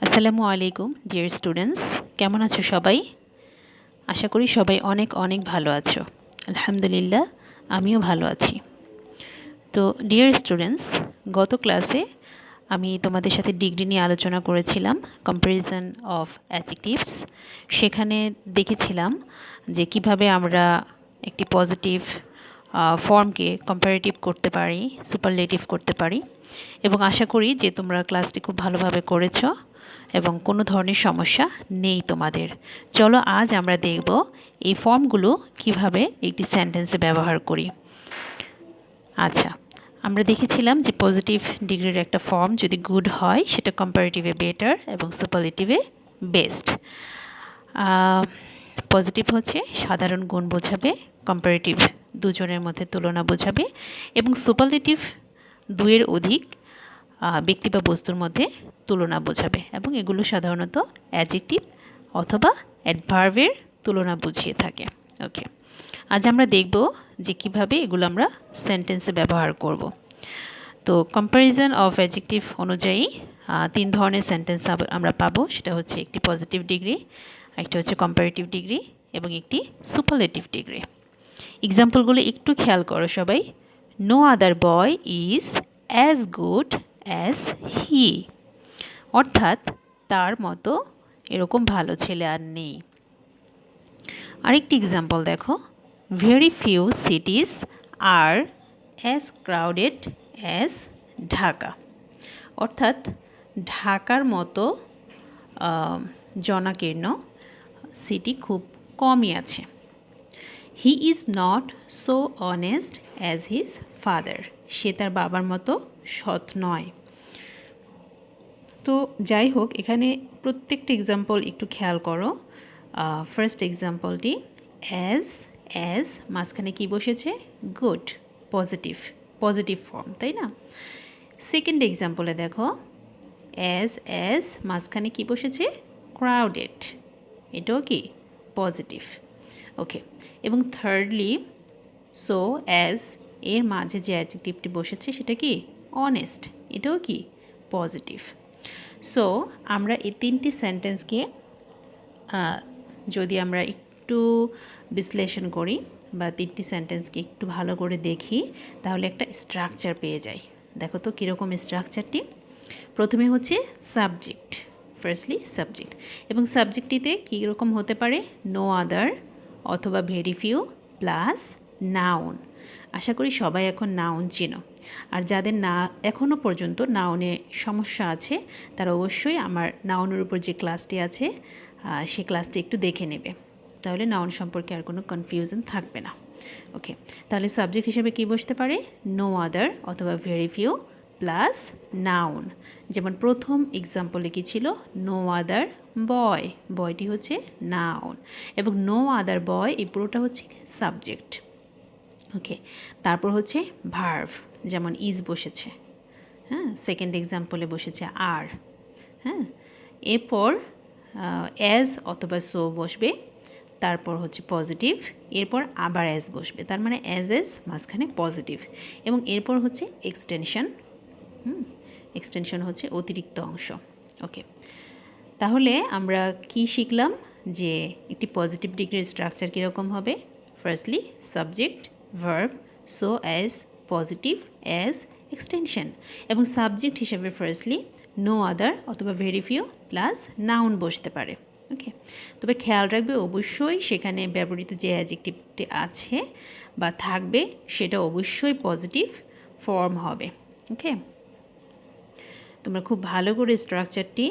আসসালামু আলাইকুম dear students, কেমন আছো সবাই? আশা করি সবাই অনেক অনেক ভালো আছো। আলহামদুলিল্লাহ, আমিও ভালো আছি। তো ডিয়ার স্টুডেন্টস, গত ক্লাসে আমি তোমাদের সাথে ডিগ্রি নিয়ে আলোচনা করেছিলাম, কম্প্যারিজন অফ অ্যাডজেক্টিভস। সেখানে দেখেছিলাম যে কিভাবে আমরা একটি পজিটিভ ফর্মকে কম্পারেটিভ করতে পারি, সুপারলেটিভ করতে পারি, এবং আশা করি যে তোমরা ক্লাসটি খুব ভালোভাবে করেছো এবং কোনো ধরনের সমস্যা নেই তোমাদের। চলো আজ আমরা দেখব এই ফর্মগুলো কিভাবে একটি সেন্টেন্সে ব্যবহার করি। আচ্ছা, আমরা দেখেছিলাম যে পজিটিভ ডিগ্রির একটা ফর্ম যদি গুড হয় সেটা কম্পারেটিভে বেটার এবং সুপারলেটিভে বেস্ট। পজিটিভ হচ্ছে সাধারণ গুণ বোঝাবে, কম্পারেটিভ দুজনের মধ্যে তুলনা বোঝাবে, এবং সুপারলেটিভ দুইয়ের অধিক ব্যক্তি বা বস্তুর মধ্যে তুলনা বোঝাবে, এবং এগুলো সাধারণত অ্যাডজেক্টিভ অথবা অ্যাডভার্বের তুলনা বুঝিয়ে থাকে। ওকে, আজ আমরা দেখব যে কিভাবে এগুলো আমরা সেন্টেন্সে ব্যবহার করব। তো কম্প্যারিজন অফ অ্যাডজেক্টিভ অনুযায়ী তিন ধরনের সেন্টেন্স আমরা পাবো। সেটা হচ্ছে একটি পজিটিভ ডিগ্রি, একটা হচ্ছে কম্পারেটিভ ডিগ্রি, এবং একটি সুপারলেটিভ ডিগ্রি। এক্সাম্পলগুলো একটু খেয়াল করো সবাই। No other boy is as good as he, অর্থাৎ তার মতো এরকম ভালো ছেলে আর নেই। আরেকটি এক্সাম্পল দেখো, very few cities are as crowded as Dhaka, অর্থাৎ ঢাকার মতো জনাকীর্ণ সিটি খুব কমই আছে। He is not so honest as his father, সে তার বাবার মতো সৎ নয়। তো যাই হোক, এখানে প্রত্যেকটা এক্সাম্পল একটু খেয়াল করো। ফার্স্ট এক্সাম্পলটি অ্যাজ মাঝখানে কি বসেছে? গুড, পজিটিভ ফর্ম, তাই না? সেকেন্ড এক্সাম্পলে দেখো, অ্যাজ মাঝখানে কি বসেছে? ক্রাউডেড, এটাও কি পজিটিভ। ওকে, এবং থার্ডলি সো অ্যাজ এর মাঝে যে অ্যাডজেক্টিভটি বসেছে সেটা কি? অনেস্ট, এটাও কি পজিটিভ। সো আমরা এই তিনটি সেন্টেন্সকে যদি আমরা একটু বিশ্লেষণ করি বা তিনটি সেন্টেন্সকে একটু ভালো করে দেখি, তাহলে একটা স্ট্রাকচার পেয়ে যাই। দেখো তো কীরকম স্ট্রাকচারটি। প্রথমে হচ্ছে সাবজেক্ট, ফার্স্টলি সাবজেক্ট, এবং সাবজেক্টটিতে কীরকম হতে পারে? নো আদার অথবা ভেরি ফিউ প্লাস নাউন। আশা করি সবাই এখন নাউন চেনো, আর যাদের না এখনও পর্যন্ত নাউনে সমস্যা আছে তারা অবশ্যই আমার নাউনের উপর যে ক্লাসটি আছে সে ক্লাসটি একটু দেখে নেবে, তাহলে নাউন সম্পর্কে আর কোনো কনফিউশন থাকবে না। ওকে, তাহলে সাবজেক্ট হিসেবে কী বসতে পারে? নো আদার অথবা ভেরি ফিউ প্লাস নাউন। যেমন প্রথম এক্সাম্পলে কী ছিল? নো আদার বয়, বয়টি হচ্ছে নাউন, এবং নো আদার বয় এই পুরোটা হচ্ছে সাবজেক্ট। ওকে, তারপর হচ্ছে ভার্ভ, যেমন ইজ বসেছে, হ্যাঁ, সেকেন্ড এক্সাম্পলে বসেছে আর, হ্যাঁ, এরপর অ্যাজ অথবা সো বসবে, তারপর হচ্ছে পজিটিভ, এরপর আবার অ্যাজ বসবে, তার মানে অ্যাজ মাঝখানে পজিটিভ, এবং এরপর হচ্ছে এক্সটেনশন। এক্সটেনশন হচ্ছে অতিরিক্ত অংশ। ওকে, তাহলে আমরা কি শিখলাম? যে একটি পজিটিভ ডিগ্রির স্ট্রাকচার কীরকম হবে? Firstly subject, verb, so as, positive, as, extension, এবং সাবজেক্ট হিসেবে ফার্স্টলি নো আদার অথবা ভেরি ফিউ প্লাস নাউন বসতে পারে। ওকে, তবে খেয়াল রাখবে অবশ্যই সেখানে ব্যবহৃত যে অ্যাডজেক্টিভটি আছে বা থাকবে সেটা অবশ্যই পজিটিভ ফর্ম হবে। ওকে, তোমরা খুব ভালো করে স্ট্রাকচারটি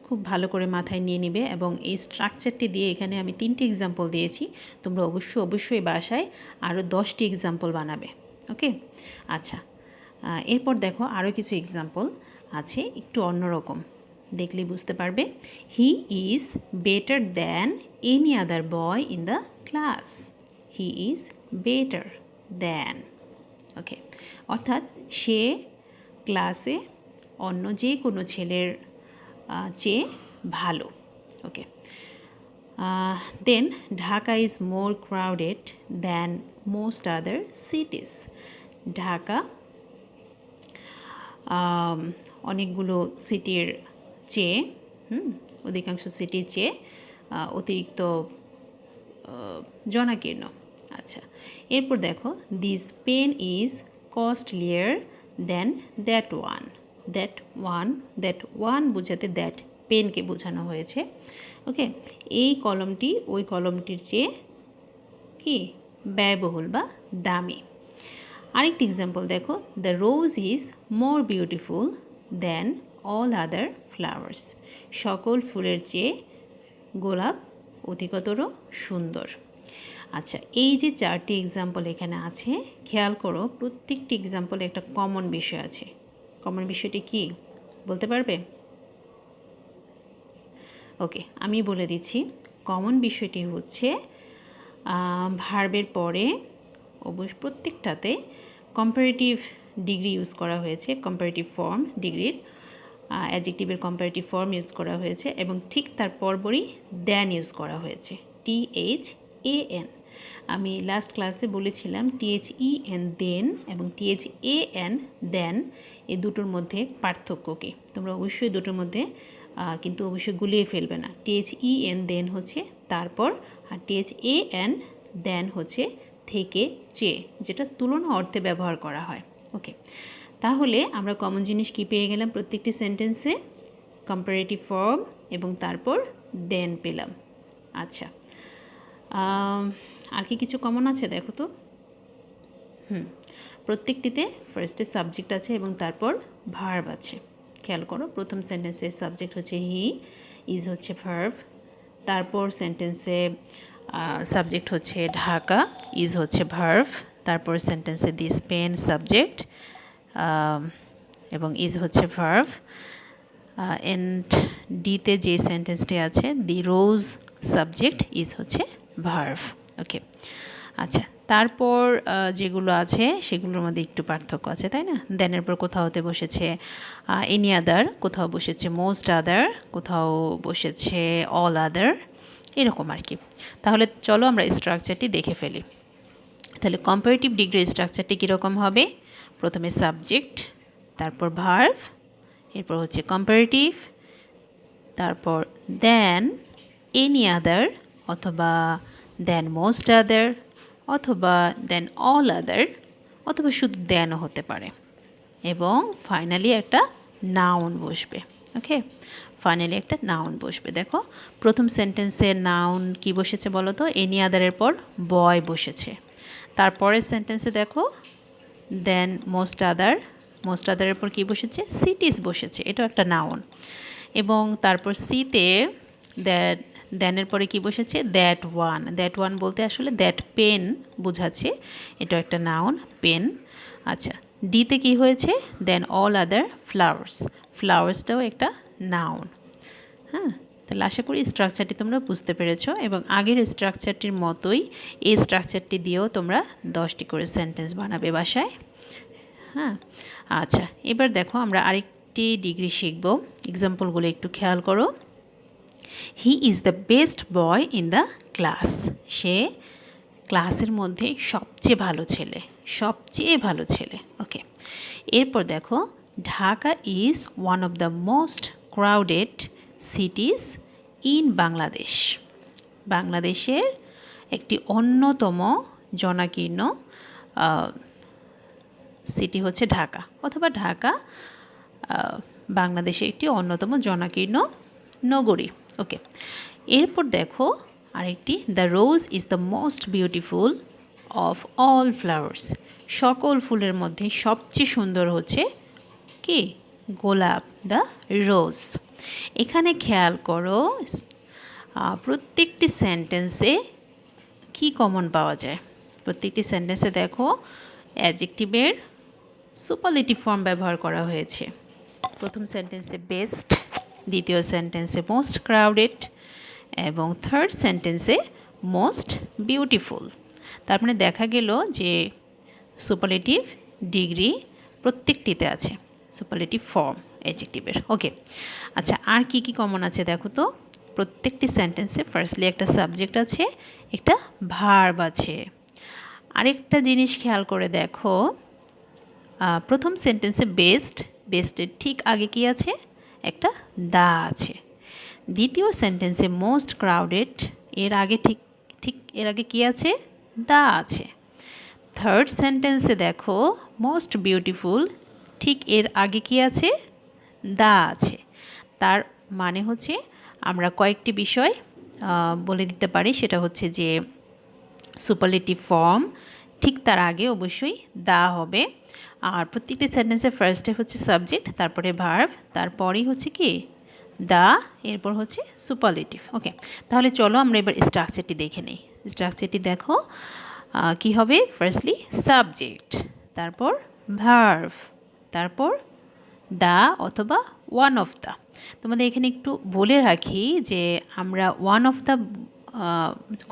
খুব ভালো করে মাথায় নিয়ে নিবে, এবং এই স্ট্রাকচারটি দিয়ে এখানে আমি 3টি এক্সাম্পল দিয়েছি, তোমরা অবশ্যই বাসায় আরও 10টি এক্সাম্পল বানাবে। ওকে, আচ্ছা, এরপর দেখো আরও কিছু এক্সাম্পল আছে, একটু অন্যরকম, দেখলেই বুঝতে পারবে। He is better than any other boy in the class, he is better than. Okay, অর্থাৎ সে ক্লাসে অন্য যে কোনো ছেলের চেয়ে ভালো। Okay, then Dhaka is more crowded than most other cities, Dhaka অনেকগুলো সিটির চেয়ে অধিকাংশ সিটির চেয়ে অতিরিক্ত জনাকীর্ণ। আচ্ছা, এরপর দেখো this pen is costlier than that one. That one বোঝাতে দ্যাট পেনকে বোঝানো হয়েছে। ওকে, এই কলমটি ওই কলমটির চেয়ে কি ব্যয়বহুল বা দামি। আরেকটি এক্সাম্পল দেখো, the rose is more beautiful then all other flowers. সকল ফুলের চেয়ে গোলাপ অধিকতর সুন্দর। আচ্ছা, এই যে 4টি এক্সাম্পল এখানে আছে, খেয়াল করো প্রত্যেকটি এক্সাম্পলে একটা কমন বিষয় আছে। কমন বিষয়টি কি বলতে পারবে? ওকে, আমি বলে দিচ্ছি। কমন বিষয়টি হচ্ছে ভার্বের পরে অবশ্য প্রত্যেকটাতে কম্পারেটিভ ডিগ্রি ইউজ করা হয়েছে, কম্পারেটিভ ফর্ম ডিগ্রির অ্যাডজেক্টিভের কম্পারেটিভ ফর্ম ইউজ করা হয়েছে এবং ঠিক তার পরপরই দেন ইউজ করা হয়েছে, THAN। আমি লাস্ট ক্লাসে বলেছিলাম THEN দেন এবং THAN দেন, এই দুটোর মধ্যে পার্থক্য কী। তোমরা অবশ্যই দুটোর মধ্যে কিন্তু অবশ্যই গুলিয়ে ফেলবে না। THEN দেন হচ্ছে তারপর, আর THAN দেন হচ্ছে থেকে চেয়ে, যেটা তুলনা অর্থে ব্যবহার করা হয়। ওকে, তাহলে আমরা কমন জিনিস কী পেয়ে গেলাম? প্রত্যেকটি সেন্টেন্সে কম্পারেটিভ ফর্ম এবং তারপর দেন পেলাম। আচ্ছা, আর কি কিছু কমন আছে দেখো তো। প্রত্যেকটিতে ফার্স্টে সাবজেক্ট আছে এবং তারপর ভার্ব আছে। খেয়াল করো, প্রথম সেন্টেন্সে সাবজেক্ট হচ্ছে হি, ইজ হচ্ছে ভার্ব। তারপর সেন্টেন্সে সাবজেক্ট হচ্ছে ঢাকা, ইজ হচ্ছে ভার্ব। তারপর সেন্টেন্সে দিস পেন সাবজেক্ট এবং ইজ হচ্ছে ভার্ব। এন্ড ডিতে যে সেন্টেন্সটি আছে দি রোজ সাবজেক্ট, ইজ হচ্ছে ভার্ব। ওকে, আচ্ছা, তারপর যেগুলো আছে সেগুলোর মধ্যে একটু পার্থক্য আছে, তাই না? দেনের পর কোথাওতে বসেছে এনি আদার, কোথাও বসেছে মোস্ট আদার, কোথাও বসেছে অল আদার, এরকম আর কি। তাহলে চলো আমরা স্ট্রাকচারটি দেখে ফেলি। তাহলে কম্পারেটিভ ডিগ্রির স্ট্রাকচারটি কীরকম হবে? প্রথমে সাবজেক্ট, তারপর ভার্ব, এরপর হচ্ছে কম্পারেটিভ, তারপর দেন এনি আদার অথবা দেন মোস্ট আদার অথবা দেন অল আদার অথবা শুধু দেনও হতে পারে, এবং ফাইনালি একটা নাউন বসবে। ওকে, ফাইনালি একটা নাউন বসবে। দেখো প্রথম সেন্টেন্সে নাউন কি বসেছে বলো তো? এনি আদারের পর বয় বসেছে। তারপরের সেন্টেন্সে দেখো দেন মোস্ট আদারের পর কী বসেছে? সিটিস বসেছে, এটাও একটা নাউন। এবং তারপর সিতে দেনের পরে কি বসেছে? দ্যাট ওয়ান বলতে আসলে দ্যাট পেন বোঝাচ্ছে, এটাও একটা নাউন, পেন। আচ্ছা, ডিতে কি হয়েছে? দেন অল আদার ফ্লাওয়ার্সটাও একটা নাউন। হ্যাঁ, তাহলে আশা করি স্ট্রাকচারটি তোমরা বুঝতে পেরেছো, এবং আগের স্ট্রাকচারটির মতোই এই স্ট্রাকচারটি দিয়েও তোমরা 10টি করে সেন্টেন্স বানাবে বাসায়। হ্যাঁ, আচ্ছা, এবার দেখো আমরা আরেকটি ডিগ্রি শিখব। এক্সাম্পলগুলো একটু খেয়াল করো। He is the best boy in the class. সে ক্লাসের মধ্যে সবচেয়ে ভালো ছেলে। ওকে, এরপর দেখো Dhaka is one of the most crowded cities in Bangladesh. বাংলাদেশের একটি অন্যতম জনাকীর্ণ সিটি হচ্ছে ঢাকা, অথবা ঢাকা বাংলাদেশের একটি অন্যতম জনাকীর্ণ নগরী। ওকে, এরপর দেখো আরেকটি, the rose is the most beautiful of all flowers. সকল ফুলের মধ্যে সবচেয়ে সুন্দর হচ্ছে কি? গোলাপ, দ্য রোজ। এখানে খেয়াল করো প্রত্যেকটি সেন্টেন্সে কি কমন পাওয়া যায়। প্রত্যেকটি সেন্টেন্সে দেখো অ্যাডজেক্টিভের সুপারলেটিভ ফর্ম ব্যবহার করা হয়েছে। প্রথম সেন্টেন্সে বেস্ট, দ্বিতীয় সেন্টেন্সে মোস্ট ক্রাউডেড এবং থার্ড সেন্টেন্সে মোস্ট বিউটিফুল। তার মানে দেখা গেল যে সুপারলেটিভ ডিগ্রি প্রত্যেকটিতে আছে, সুপারলেটিভ ফর্ম অ্যাডজেক্টিভের। ওকে, আচ্ছা, আর কি কি কমন আছে দেখো তো। প্রত্যেকটি সেন্টেন্সে ফার্স্টলি একটা সাবজেক্ট আছে, একটা ভার্ব আছে। আরেকটা জিনিস খেয়াল করে দেখো, প্রথম সেন্টেন্সে বেস্ট, বেস্টের ঠিক আগে কি আছে, একটা দা আছে। দ্বিতীয় সেন্টেন্সে মোস্ট ক্রাউডেড, এর আগে ঠিক ঠিক এর আগে কি আছে, দা আছে। থার্ড সেন্টেন্সে দেখো মোস্ট বিউটিফুল, ঠিক এর আগে কি আছে, দা আছে। তার মানে হচ্ছে আমরা কয়েকটি বিষয় বলে দিতে পারি, সেটা হচ্ছে যে সুপারলেটিভ ফর্ম ঠিক তার আগে অবশ্যই দা হবে। আর প্রত্যেকটি সেন্টেন্সের ফার্স্টে হচ্ছে সাবজেক্ট, তারপরে ভার্ব, তারপরেই হচ্ছে কি দা, এরপর হচ্ছে সুপারলেটিভ। ওকে, তাহলে চলো আমরা এবার স্ট্রাকচারটি দেখে নিই। স্ট্রাকচারটি দেখো কি হবে, ফার্স্টলি সাবজেক্ট, তারপর ভার্ব, তারপর দা অথবা ওয়ান অফ দ্য। তোমাদের এখানে একটু বলে রাখি যে আমরা ওয়ান অফ দ্য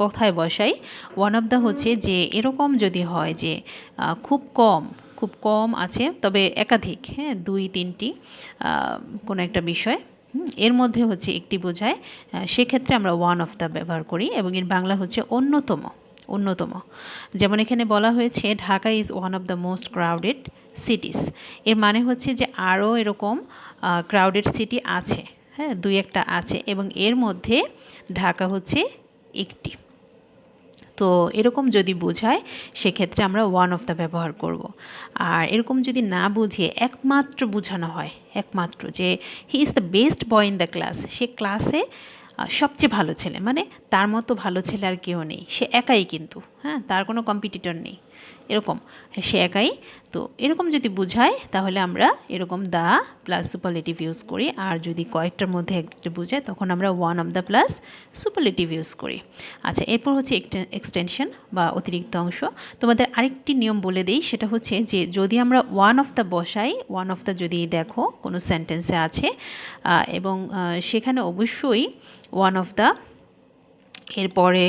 কথায় বসাই। ওয়ান অফ দ্য হচ্ছে যে এরকম যদি হয় যে খুব কম আছে, তবে একাধিক, হ্যাঁ, দুই তিনটি কোনো একটা বিষয়, এর মধ্যে হচ্ছে একটি বোঝায়, সেক্ষেত্রে আমরা ওয়ান অফ দ্য ব্যবহার করি, এবং এর বাংলা হচ্ছে অন্যতম। অন্যতম, যেমন এখানে বলা হয়েছে Dhaka is one of the most crowded cities. এর মানে হচ্ছে যে আরও এরকম ক্রাউডেড সিটি আছে, হ্যাঁ, দুই একটা আছে, এবং এর মধ্যে ঢাকা হচ্ছে একটি। তো এরকম যদি বোঝায় সেক্ষেত্রে আমরা ওয়ান অফ দ্য ব্যবহার করব। আর এরকম যদি না বুঝিয়ে একমাত্র বোঝানো হয়, একমাত্র যে he is the best boy in the class, সে ক্লাসে সবচেয়ে ভালো ছেলে, মানে তার মতো ভালো ছেলে আর কেউ নেই, সে একাই কিন্তু, হ্যাঁ, তার কোনো কম্পিটিটর নেই, এরকম, সে একাই। তো এরকম যদি বোঝায় তাহলে আমরা এরকম দা প্লাস সুপারলেটিভ ইউজ করি। আর যদি কয়েকটার মধ্যে একটা বোঝায় তখন আমরা one of the plus superlative use করি। আচ্ছা, এরপর হচ্ছে এক্সটেনশন বা অতিরিক্ত অংশ। তোমাদের আরেকটি নিয়ম বলে দিই, সেটা হচ্ছে যে যদি আমরা ওয়ান অফ দ্য বসাই, ওয়ান অফ দ্য যদি দেখো কোনো সেন্টেন্সে আছে এবং সেখানে অবশ্যই ওয়ান অফ দ্য এরপরে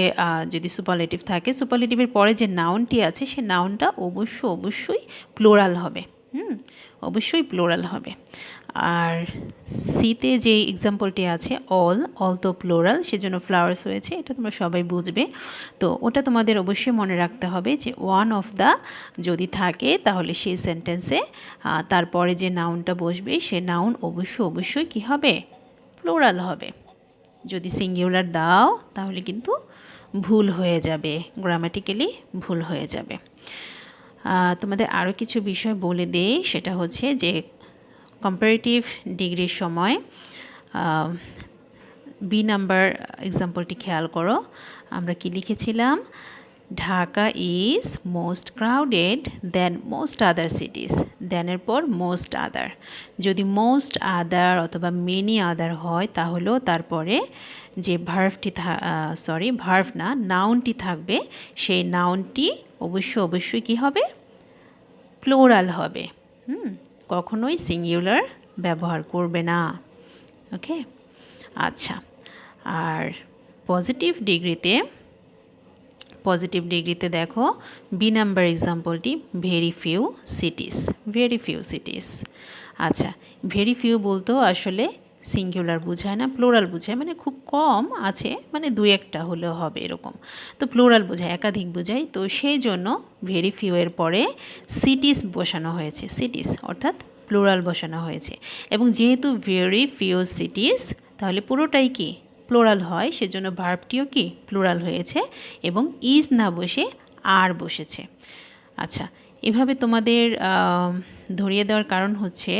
যদি সুপারলেটিভ থাকে, সুপারলেটিভের পরে যে নাউনটি আছে সে নাউনটা অবশ্যই প্লোরাল হবে, অবশ্যই প্লোরাল হবে। আর সিতে যে এক্সাম্পলটি আছে অল তো প্লোরাল, সেজন্য ফ্লাওয়ার্স হয়েছে, এটা তোমরা সবাই বুঝবে। তো ওটা তোমাদের অবশ্যই মনে রাখতে হবে যে ওয়ান অফ দ্য যদি থাকে তাহলে সেই সেন্টেন্সে তারপরে যে নাউনটা বসবে সে নাউন অবশ্যই কী হবে, প্লোরাল হবে। যদি সিঙ্গুলার দাও তাহলে কিন্তু ভুল হয়ে যাবে, গ্রামাটিক্যালি ভুল হয়ে যাবে। তোমাদের আরও কিছু বিষয় বলে দেই, সেটা হচ্ছে যে কম্পারেটিভ ডিগ্রির সময় বি নাম্বার এক্সাম্পলটি খেয়াল করো, আমরা কি লিখেছিলাম, Dhaka is most crowded than most other cities, দেনের পর মোস্ট আদার। যদি মোস্ট আদার অথবা মেনি আদার হয় তাহলেও তারপরে যে ভার্ভটি ভার্ভ না, নাউনটি থাকবে, সেই নাউনটি অবশ্যই কী হবে, প্লোরাল হবে। কখনোই সিঙ্গুলার ব্যবহার করবে না। ওকে, আচ্ছা। আর পজিটিভ ডিগ্রিতে দেখো বি নাম্বার এক্সাম্পলটি ভেরি ফিউ সিটিস। আচ্ছা, ভেরি ফিউ বলতেও আসলে সিঙ্গুলার বোঝায় না, প্লোরাল বোঝায়, মানে খুব কম আছে, মানে দুই একটা হলেও হবে এরকম। তো প্লোরাল বোঝায়, একাধিক বোঝায়, তো সেই জন্য ভেরি ফিউ এর পরে সিটিস বসানো হয়েছে, সিটিস অর্থাৎ প্লোরাল বসানো হয়েছে। এবং যেহেতু ভেরি ফিউ সিটিস, তাহলে পুরোটাই কি প্লোরাল হয়, সেজন্য ভার্বটিও কি প্লোরাল হয়েছে, এবং ইজ না বসে আর বসেছে। আচ্ছা, এভাবে তোমাদের ধরিয়ে দেওয়ার কারণ হচ্ছে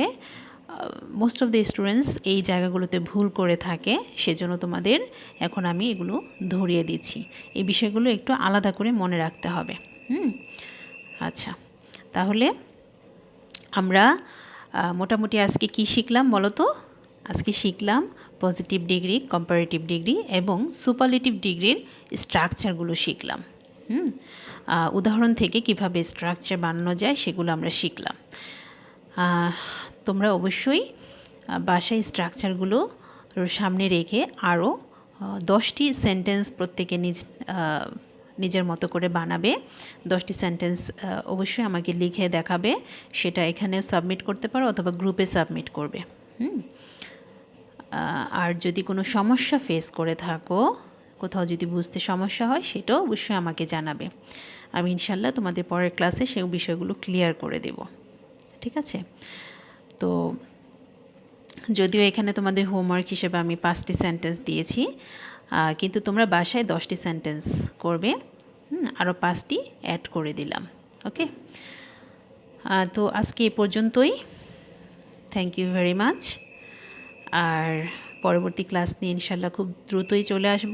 মোস্ট অফ দ্য স্টুডেন্টস এই জায়গাগুলোতে ভুল করে থাকে, সেজন্য তোমাদের এখন আমি এগুলো ধরিয়ে দিচ্ছি। এই বিষয়গুলো একটু আলাদা করে মনে রাখতে হবে। আচ্ছা, তাহলে আমরা মোটামুটি আজকে কি শিখলাম বলো তো? আজকে শিখলাম পজিটিভ ডিগ্রি, কম্পারেটিভ ডিগ্রি এবং সুপারলেটিভ ডিগ্রির স্ট্রাকচারগুলো শিখলাম। উদাহরণ থেকে কিভাবে স্ট্রাকচার বানানো যায় সেগুলো আমরা শিখলাম। তোমরা অবশ্যই বাসায় স্ট্রাকচারগুলো সামনে রেখে আরও 10টি সেন্টেন্স প্রত্যেকে নিজের মতো করে বানাবে। 10টি সেন্টেন্স অবশ্যই আমাকে লিখে দেখাবে, সেটা এখানে সাবমিট করতে পারো অথবা গ্রুপে সাবমিট করবে। আর যদি কোনো সমস্যা ফেস করে থাকো, কোথাও যদি বুঝতে সমস্যা হয়, সেটাও অবশ্যই আমাকে জানাবে। আমি ইনশাল্লাহ তোমাদের পরের ক্লাসে সেই বিষয়গুলো ক্লিয়ার করে দেব। ঠিক আছে? তো যদিও এখানে তোমাদের হোমওয়ার্ক হিসেবে আমি 5টি সেন্টেন্স দিয়েছি, কিন্তু তোমরা বাসায় 10টি সেন্টেন্স করবে, আরও 5টি অ্যাড করে দিলাম। ওকে, তো আজকে এ পর্যন্তই। Thank you very much. আর পরবর্তী ক্লাস নিয়ে ইনশাল্লাহ খুব দ্রুতই চলে আসব।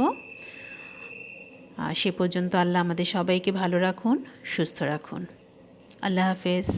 সে পর্যন্ত আল্লাহ আমাদের সবাইকে ভালো রাখুন, সুস্থ রাখুন। আল্লাহ হাফেজ।